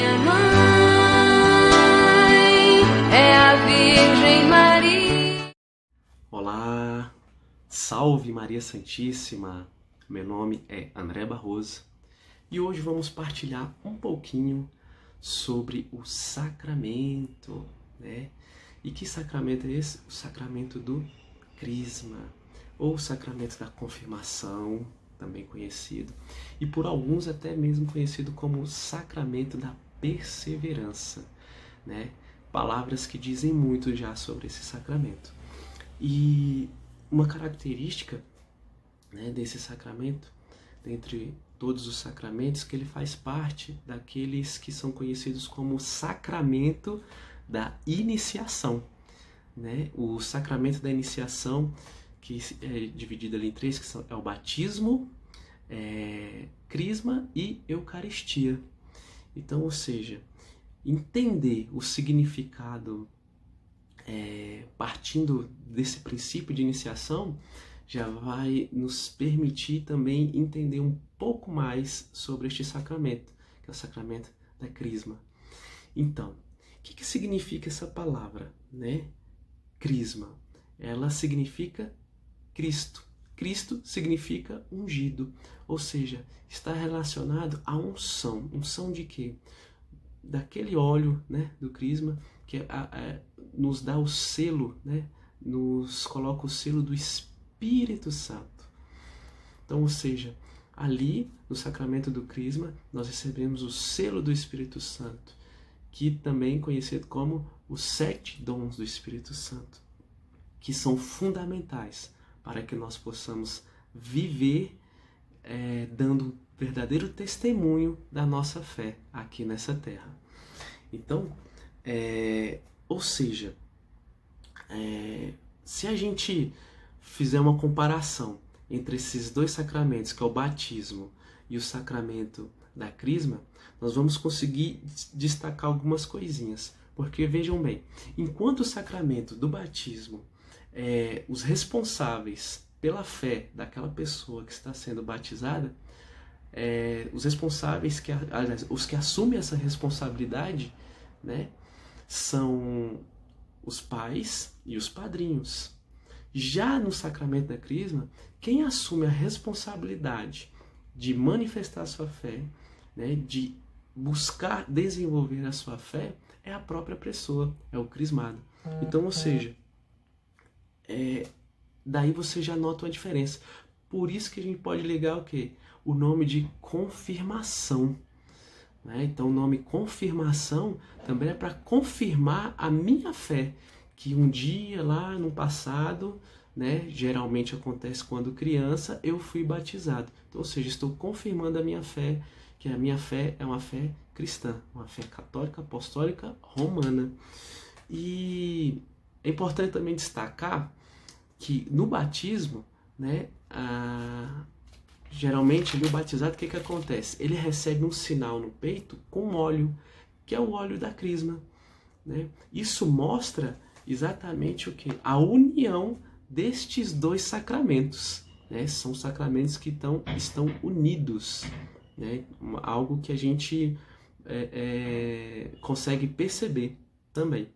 minha mãe é a Virgem Maria. Olá, salve Maria Santíssima! Meu nome é André Barroso e hoje vamos partilhar um pouquinho sobre o sacramento, né? E que sacramento é esse? O sacramento do Crisma, ou o sacramento da confirmação, também conhecido, e por alguns até mesmo conhecido como o sacramento da perseverança, né? Palavras que dizem muito já sobre esse sacramento. E uma característica, né, desse sacramento, dentre todos os sacramentos, que ele faz parte daqueles que são conhecidos como sacramento da iniciação, né? O sacramento da iniciação, que é dividido ali em três, que é o batismo, crisma e eucaristia. Então, ou seja, entender o significado partindo desse princípio de iniciação já vai nos permitir também entender um pouco mais sobre este sacramento, que é o sacramento da crisma. Então, o que significa essa palavra, né? Crisma. Ela significa Cristo. Cristo significa ungido, ou seja, está relacionado à unção. Unção de quê? Daquele óleo, né, do crisma, que nos dá o selo, né, nos coloca o selo do Espírito Santo. Então, ou seja, ali no sacramento do crisma, nós recebemos o selo do Espírito Santo, que também é conhecido como os 7 dons do Espírito Santo, que são fundamentais para que nós possamos viver dando um verdadeiro testemunho da nossa fé aqui nessa terra. Então, ou seja, se a gente fizer uma comparação entre esses dois sacramentos, que é o batismo e o sacramento da crisma, nós vamos conseguir destacar algumas coisinhas. Porque, vejam bem, enquanto o sacramento do batismo, os responsáveis pela fé daquela pessoa que está sendo batizada, os responsáveis, os que assumem essa responsabilidade, né, são os pais e os padrinhos. Já no sacramento da crisma, quem assume a responsabilidade de manifestar a sua fé, né, de buscar desenvolver a sua fé, é a própria pessoa, é o crismado. Então, ou seja, daí você já nota uma diferença. Por isso que a gente pode ligar o quê? O nome de confirmação, né? Então, o nome confirmação também é para confirmar a minha fé, que um dia lá no passado, né, geralmente acontece quando criança, eu fui batizado. Então, ou seja, estou confirmando a minha fé, que a minha fé é uma fé cristã, uma fé católica, apostólica, romana. E é importante também destacar que no batismo, né, geralmente ali o batizado, o que acontece? Ele recebe um sinal no peito com óleo, que é o óleo da crisma, né? Isso mostra exatamente o que? A união destes dois sacramentos, né? São sacramentos que estão unidos, né? Algo que a gente consegue perceber também.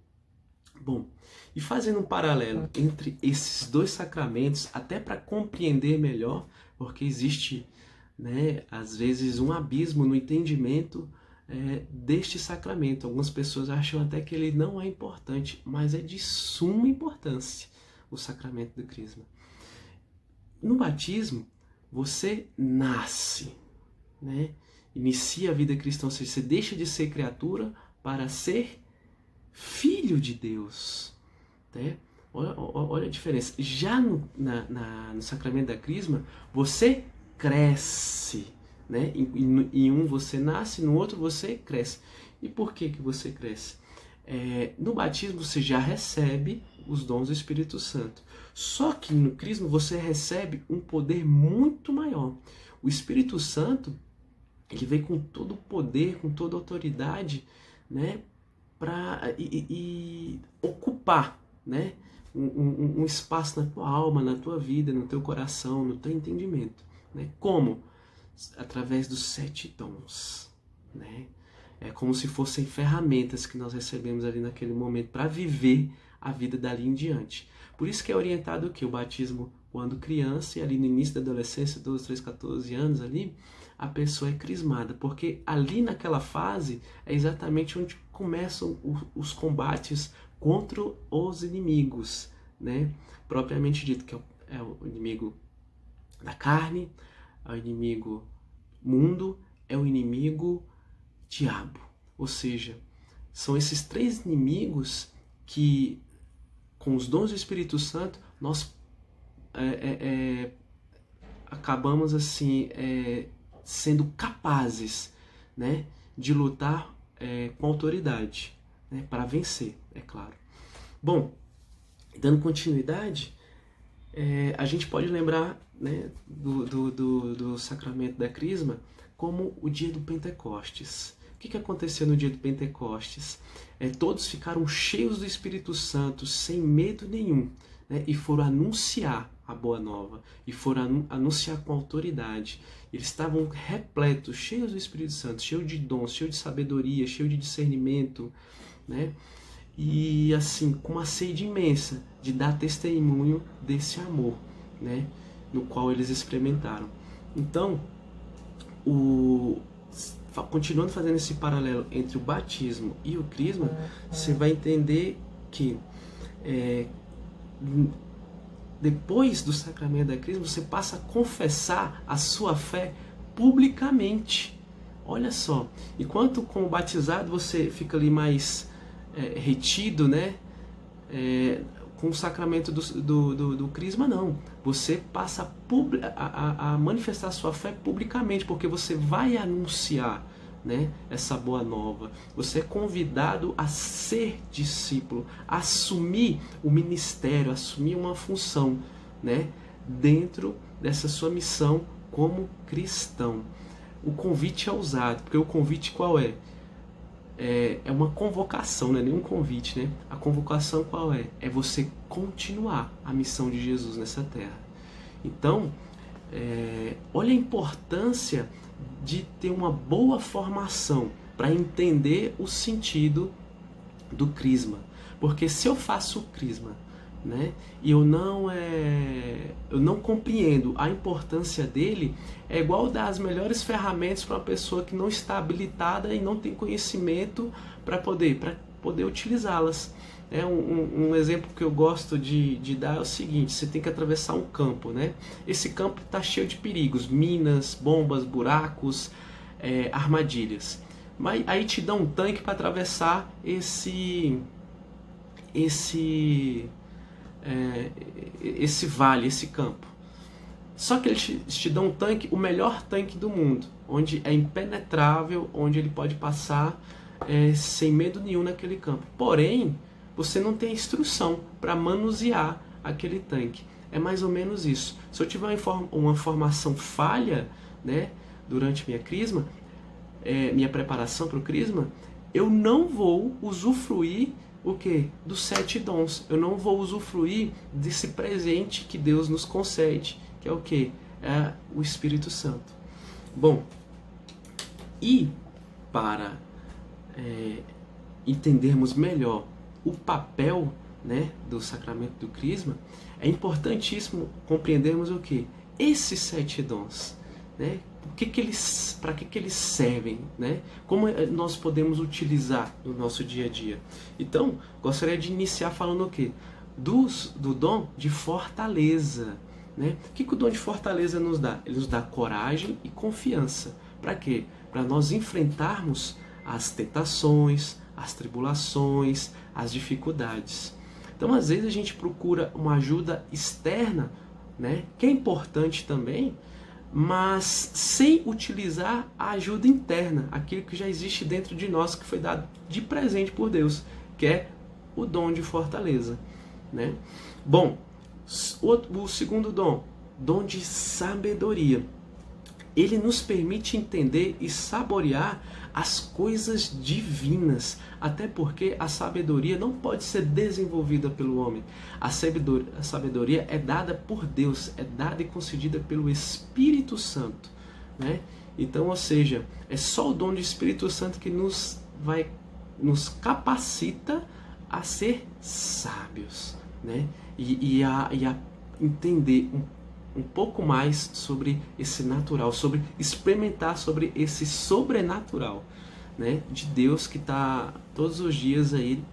Bom, e fazendo um paralelo entre esses dois sacramentos, até para compreender melhor, porque existe, né, às vezes um abismo no entendimento deste sacramento. Algumas pessoas acham até que ele não é importante, mas é de suma importância o sacramento do crisma. No batismo, você nasce, né? Inicia a vida cristã, ou seja, você deixa de ser criatura para ser filho de Deus, né? Olha a diferença. Já no sacramento da crisma, você cresce, né? Em um você nasce, no outro você cresce. E por que você cresce? No batismo você já recebe os dons do Espírito Santo. Só que no crisma você recebe um poder muito maior. O Espírito Santo, ele vem com todo o poder, com toda a autoridade, né, para ocupar, né, um espaço na tua alma, na tua vida, no teu coração, no teu entendimento, né? Como? Através dos 7 dons, né? É como se fossem ferramentas que nós recebemos ali naquele momento para viver a vida dali em diante. Por isso que é orientado o batismo quando criança, e ali no início da adolescência, 12, 13, 14 anos ali, a pessoa é crismada, porque ali naquela fase é exatamente onde começam os combates contra os inimigos, né? Propriamente dito, que é o inimigo da carne, é o inimigo mundo, é o inimigo diabo. Ou seja, são esses três inimigos que, com os dons do Espírito Santo, nós acabamos assim sendo capazes, né, de lutar com autoridade, né, para vencer, é claro. Bom, dando continuidade, a gente pode lembrar, né, do sacramento da Crisma como o dia do Pentecostes. O que aconteceu no dia do Pentecostes? Todos ficaram cheios do Espírito Santo, sem medo nenhum, né, e foram anunciar a boa nova, e foram anunciar com autoridade. Eles estavam repletos, cheios do Espírito Santo, cheios de dons, cheios de sabedoria, cheios de discernimento, né? E assim, com uma sede imensa de dar testemunho desse amor, né, no qual eles experimentaram. Então, continuando fazendo esse paralelo entre o batismo e o crisma, você vai entender que depois do sacramento da crisma, você passa a confessar a sua fé publicamente. Olha só, enquanto com o batizado você fica ali mais retido, né? Com o sacramento do crisma, não. Você passa a manifestar a sua fé publicamente, porque você vai anunciar, né, essa boa nova. Você é convidado a ser discípulo, a assumir o ministério, assumir uma função, né, dentro dessa sua missão como cristão. O convite é ousado, porque o convite qual é? É uma convocação, não é nenhum convite, né? A convocação qual é? É você continuar a missão de Jesus nessa terra. Então, olha a importância de ter uma boa formação para entender o sentido do crisma. Porque se eu faço o crisma, né, e eu não compreendo a importância dele, é igual dar as melhores ferramentas para uma pessoa que não está habilitada e não tem conhecimento para poder utilizá-las. Um exemplo que eu gosto de dar é o seguinte: você tem que atravessar um campo, né? Esse campo está cheio de perigos, minas, bombas, buracos, armadilhas. Mas aí te dá um tanque para atravessar esse vale, esse campo. Só que eles te dão um tanque, o melhor tanque do mundo, onde é impenetrável, onde ele pode passar sem medo nenhum naquele campo. Porém, você não tem instrução para manusear aquele tanque. É mais ou menos isso. Se eu tiver uma formação falha, né, durante minha crisma, minha preparação para o crisma, eu não vou usufruir o quê? Dos 7 dons. Eu não vou usufruir desse presente que Deus nos concede, que é o quê? É o Espírito Santo. Bom, e para entendermos melhor o papel, né, do sacramento do crisma, é importantíssimo compreendermos o quê? Esses 7 dons, né? Para que eles servem, né? Como nós podemos utilizar no nosso dia a dia? Então, gostaria de iniciar falando o quê? Do dom de fortaleza, né? O que o dom de fortaleza nos dá? Ele nos dá coragem e confiança. Para quê? Para nós enfrentarmos as tentações, as tribulações, as dificuldades. Então, às vezes a gente procura uma ajuda externa, né, que é importante também, mas sem utilizar a ajuda interna, aquilo que já existe dentro de nós, que foi dado de presente por Deus, que é o dom de fortaleza, né? Bom, o segundo dom de sabedoria. Ele nos permite entender e saborear as coisas divinas, até porque a sabedoria não pode ser desenvolvida pelo homem. A sabedoria é dada por Deus, é dada e concedida pelo Espírito Santo, né? Então, ou seja, é só o dom do Espírito Santo que nos capacita a ser sábios, né? E a entender um pouco mais sobre esse natural, sobre experimentar sobre esse sobrenatural, né, de Deus que está todos os dias aí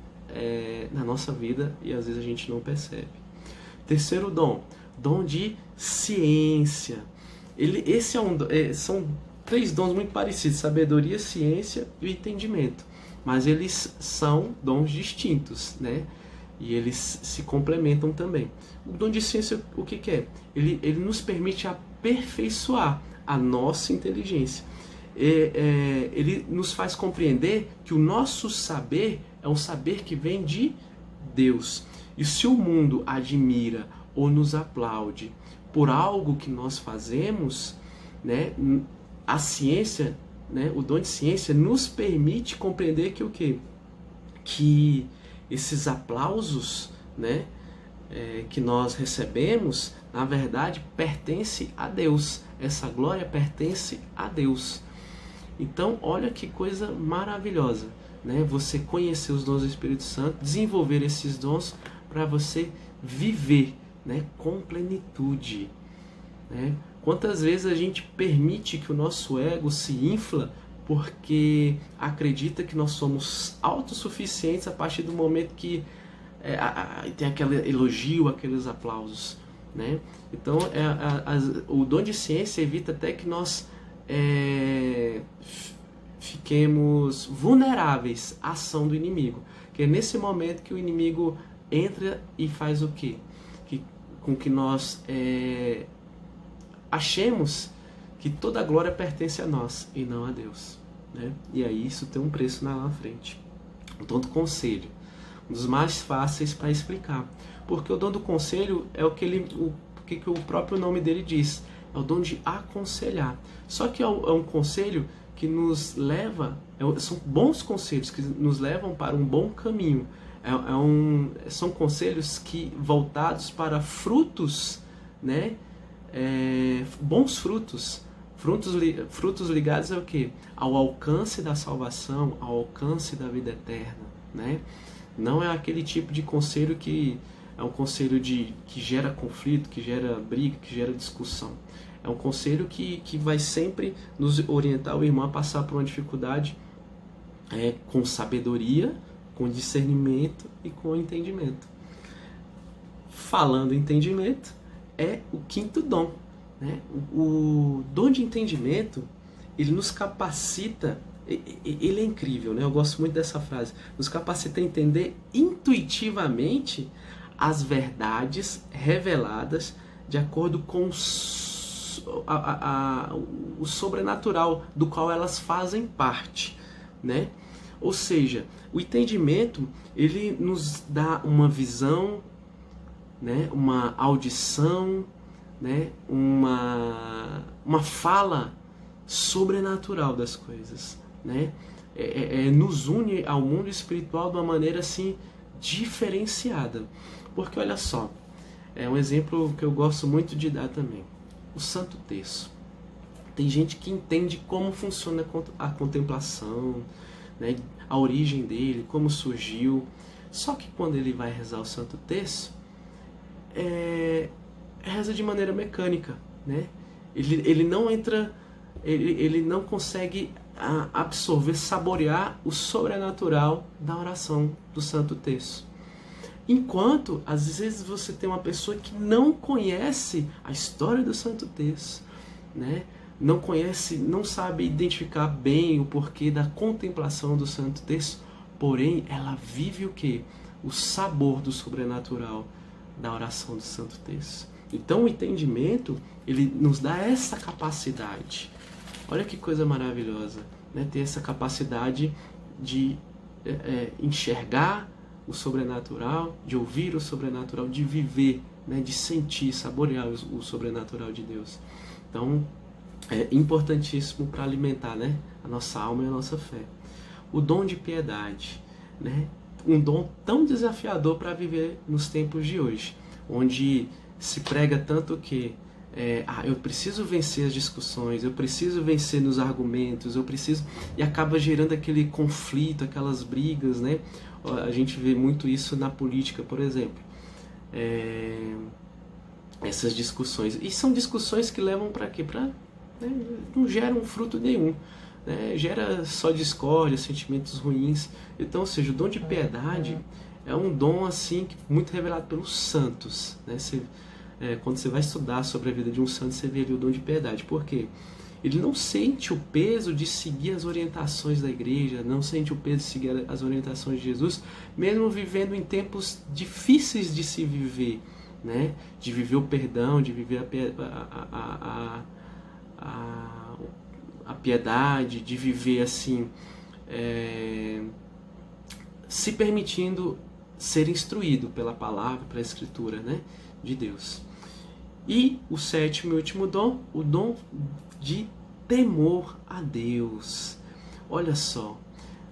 na nossa vida e às vezes a gente não percebe. Terceiro dom de ciência. São três dons muito parecidos: sabedoria, ciência e o entendimento. Mas eles são dons distintos, né? E eles se complementam também. O dom de ciência, o que é? Ele nos permite aperfeiçoar a nossa inteligência. Ele nos faz compreender que o nosso saber é um saber que vem de Deus. E se o mundo admira ou nos aplaude por algo que nós fazemos, né, a ciência, né, o dom de ciência nos permite compreender que o quê? Que esses aplausos, né, que nós recebemos, na verdade, pertence a Deus. Essa glória pertence a Deus. Então, olha que coisa maravilhosa, né? Você conhecer os dons do Espírito Santo, desenvolver esses dons para você viver, né, com plenitude, né? Quantas vezes a gente permite que o nosso ego se infla porque acredita que nós somos autossuficientes a partir do momento que tem aquele elogio, aqueles aplausos, né? Então, o dom de ciência evita até que nós fiquemos vulneráveis à ação do inimigo, que é nesse momento que o inimigo entra e faz o quê? Com que nós achemos que toda a glória pertence a nós e não a Deus, né? E aí isso tem um preço lá na frente. O dom do conselho, um dos mais fáceis para explicar, porque o dom do conselho é o que o próprio nome dele diz, é o dom de aconselhar. Só que é um conselho que nos leva, são bons conselhos que nos levam para um bom caminho. São conselhos voltados para frutos, né? Bons frutos. Frutos ligados ao quê? Ao alcance da salvação, ao alcance da vida eterna, né? Não é aquele tipo de conselho que é um conselho que gera conflito, que gera briga, que gera discussão. É um conselho que vai sempre nos orientar o irmão a passar por uma dificuldade com sabedoria, com discernimento e com entendimento. Falando em entendimento, é o quinto dom, né? O dom de entendimento, ele nos capacita, ele é incrível, né? Eu gosto muito dessa frase, nos capacita a entender intuitivamente as verdades reveladas de acordo com o sobrenatural do qual elas fazem parte, né? Ou seja, o entendimento, ele nos dá uma visão, né? Uma audição, né? Uma fala sobrenatural das coisas, né? Nos une ao mundo espiritual de uma maneira assim diferenciada. Porque olha só, é um exemplo que eu gosto muito de dar também. O Santo Terço. Tem gente que entende como funciona a contemplação, né, a origem dele, como surgiu. Só que quando ele vai rezar o Santo Terço, reza de maneira mecânica, né? Ele não entra, ele não consegue absorver, saborear o sobrenatural da oração do Santo Terço. Enquanto, às vezes, você tem uma pessoa que não conhece a história do Santo Terço, né? Não conhece, não sabe identificar bem o porquê da contemplação do Santo Terço, porém, ela vive o quê? O sabor do sobrenatural da oração do Santo Terço. Então, o entendimento, ele nos dá essa capacidade. Olha que coisa maravilhosa, né? Ter essa capacidade de enxergar o sobrenatural, de ouvir o sobrenatural, de viver, né? De sentir, saborear o sobrenatural de Deus. Então, é importantíssimo para alimentar, né? A nossa alma e a nossa fé. O dom de piedade, né? Um dom tão desafiador para viver nos tempos de hoje, onde se prega tanto que eu preciso vencer as discussões, eu preciso vencer nos argumentos, e acaba gerando aquele conflito, aquelas brigas, né? A gente vê muito isso na política, por exemplo. Essas discussões. E são discussões que levam para quê? Não geram fruto nenhum. Né? Gera só discórdia, sentimentos ruins. Então, ou seja, o dom de piedade é um dom assim muito revelado pelos santos. Né? Quando você vai estudar sobre a vida de um santo, você vê ali o dom de piedade. Por quê? Ele não sente o peso de seguir as orientações da igreja, não sente o peso de seguir as orientações de Jesus, mesmo vivendo em tempos difíceis de se viver, né? De viver o perdão, de viver a piedade, de viver assim, se permitindo ser instruído pela palavra, pela escritura, né? De Deus. E o sétimo e último dom, o dom de temor a Deus. Olha só,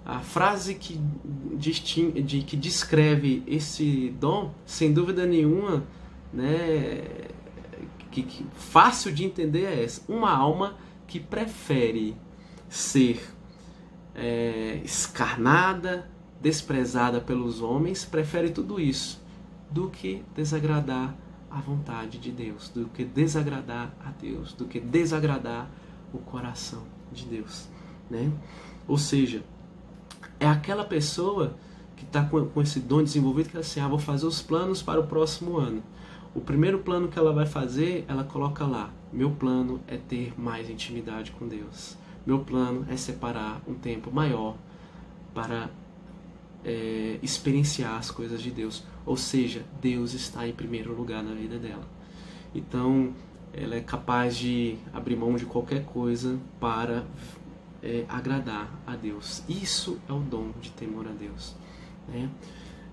a frase que descreve esse dom, sem dúvida nenhuma, né, que fácil de entender é essa: uma alma que prefere ser escarnada, desprezada pelos homens, prefere tudo isso do que desagradar a vontade de Deus, do que desagradar a Deus, do que desagradar o coração de Deus, né? Ou seja, é aquela pessoa que está com esse dom desenvolvido, que é assim: vou fazer os planos para o próximo ano. O primeiro plano que ela vai fazer, ela coloca lá: meu plano é ter mais intimidade com Deus. Meu plano é separar um tempo maior para experienciar as coisas de Deus. Ou seja, Deus está em primeiro lugar na vida dela. Então, ela é capaz de abrir mão de qualquer coisa para agradar a Deus. Isso é o dom de temor a Deus, né?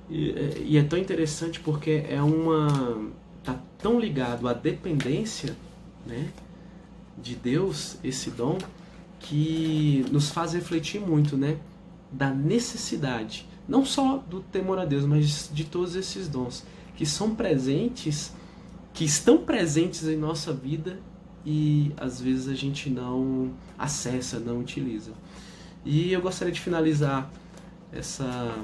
E é tão interessante porque está tão ligado à dependência, né, de Deus, esse dom, que nos faz refletir muito, né, da necessidade, não só do temor a Deus, mas de todos esses dons que são presentes, que estão presentes em nossa vida e às vezes a gente não acessa, não utiliza. E eu gostaria de finalizar essa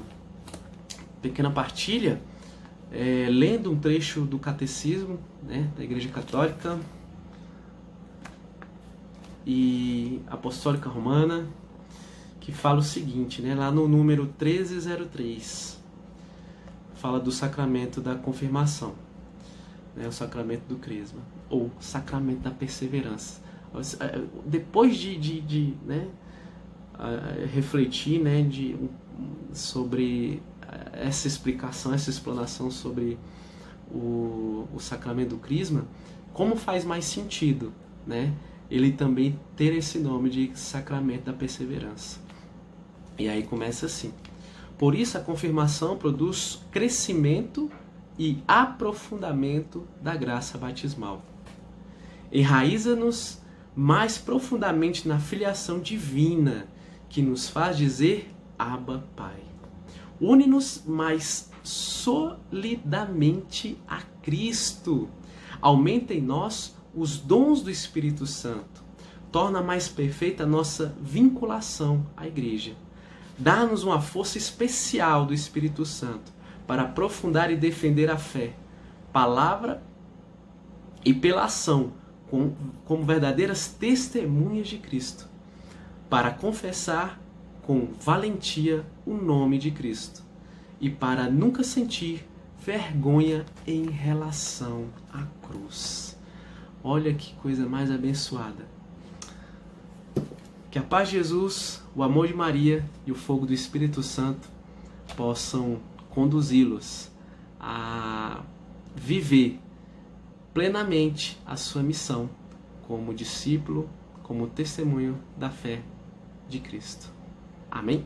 pequena partilha lendo um trecho do Catecismo, né, da Igreja Católica e Apostólica Romana, que fala o seguinte, né, lá no número 1303, fala do sacramento da confirmação, né, o sacramento do crisma, ou sacramento da perseverança. Depois de né, refletir, né, sobre essa explicação, essa explanação sobre o sacramento do crisma, como faz mais sentido, né, ele também ter esse nome de sacramento da perseverança. E aí começa assim: por isso a confirmação produz crescimento e aprofundamento da graça batismal. Enraiza-nos mais profundamente na filiação divina, que nos faz dizer Abba, Pai. Une-nos mais solidamente a Cristo. Aumenta em nós os dons do Espírito Santo. Torna mais perfeita a nossa vinculação à Igreja. Dá-nos uma força especial do Espírito Santo para aprofundar e defender a fé, palavra e pela ação, como verdadeiras testemunhas de Cristo, para confessar com valentia o nome de Cristo e para nunca sentir vergonha em relação à cruz. Olha que coisa mais abençoada. Que a paz de Jesus, o amor de Maria e o fogo do Espírito Santo possam conduzi-los a viver plenamente a sua missão como discípulo, como testemunho da fé de Cristo. Amém?